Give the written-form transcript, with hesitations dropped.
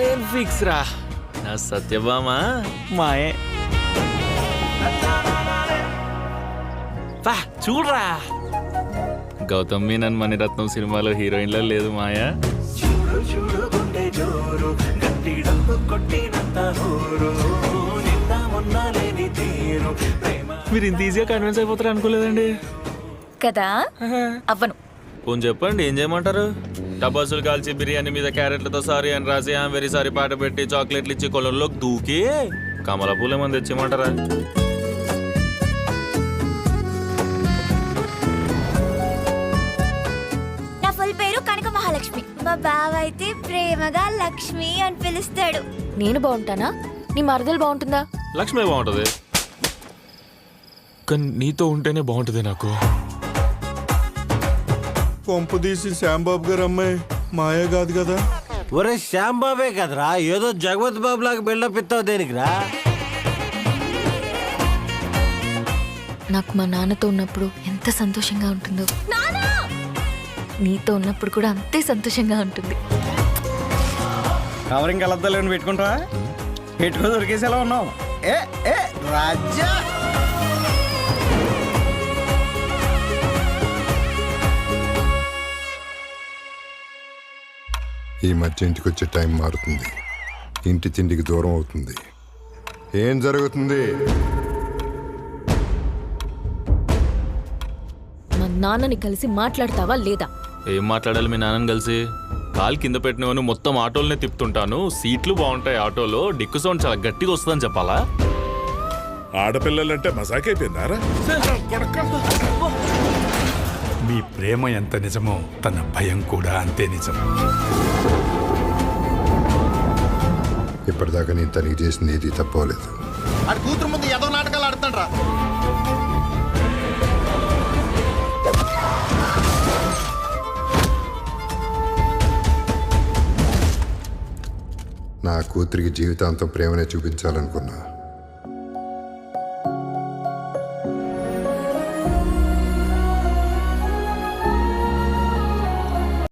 నేను ఫిక్స్ రా. నా సత్యభామ మాయే. చూడరా, గౌతమ్ మీనన్ మణిరత్నం సినిమాలో హీరోయిన్లో లేదు మాయా. మీరు ఇంత ఈజీగా కన్విన్స్ అయిపోతారు అనుకోలేదండి కదా. అవ్వను. కొంచెం చెప్పండి, ఏం చేయమంటారు? టపాసులు కాల్చి బిర్యానీ మీద క్యారెట్లతో సారీ అని రాసి ఐఎమ్ వెరీ సారీ పాట పెట్టి చాక్లెట్లు ఇచ్చి కొలంలోకి దూకి కమల పూలు ఏమని తెచ్చిమంటారా? నా ఫుల్ పేరు కనక మహాలక్ష్మి. మా బావ అయితే ప్రేమగా లక్ష్మి అని పిలుస్తాడు. నేను బాగుంటానా? నీ మరదలు బాగుంటుందా? లక్ష్మి బాగుంటది, కానీ నీతో ఉంటేనే బాగుంటది నాకు. కొంపు తీసి శ్యాంబాబు గారు అమ్మాయి మాయా కాదు కదా? ఒరే శ్యాంబాబే కదరా, ఏదో జగవత్ బాబు లాగా బిల్డప్ ఇస్తావు దేనికిరా? నాకు మా నాన్నతో ఉన్నప్పుడు ఎంత సంతోషంగా ఉంటుందో, నీతో ఉన్నప్పుడు కూడా అంతే సంతోషంగా ఉంటుంది. కవరింగ్ కలద్దాలని పెట్టుకుంటా పెట్టుకో దొరికేసేలా ఉన్నావు. ఏ ఏ రాజా, ఈ మధ్య ఇంటికి వచ్చే టైం మారుతుంది, ఇంటి తిండికి దూరం అవుతుంది. ఏం జరుగుతుంది? మా నాన్నని కలిసి మాట్లాడతావా లేదా? ఏం మాట్లాడాలి మీ నాన్నని కలిసి? కాలు కింద పెట్టినవని మొత్తం ఆటోలనే తిప్పుతుంటాను, సీట్లు బాగుంటాయి ఆటోలో, డిక్కు సౌండ్ చాలా గట్టిగా వస్తుందని చెప్పాలా? ఆడపిల్లలంటే మజాకైపోయిందారా? మీ ప్రేమ ఎంత నిజమో తన భయం కూడా అంతే నిజం. ఇప్పటిదాకా నేను తనకి చేసింది ఏది తప్పలేదు. ఆడి కూతురు ముందు ఏదో నాటకాలు ఆడుతాడు రా. నా కూతురికి జీవితాంతం ప్రేమనే చూపించాలనుకున్నా.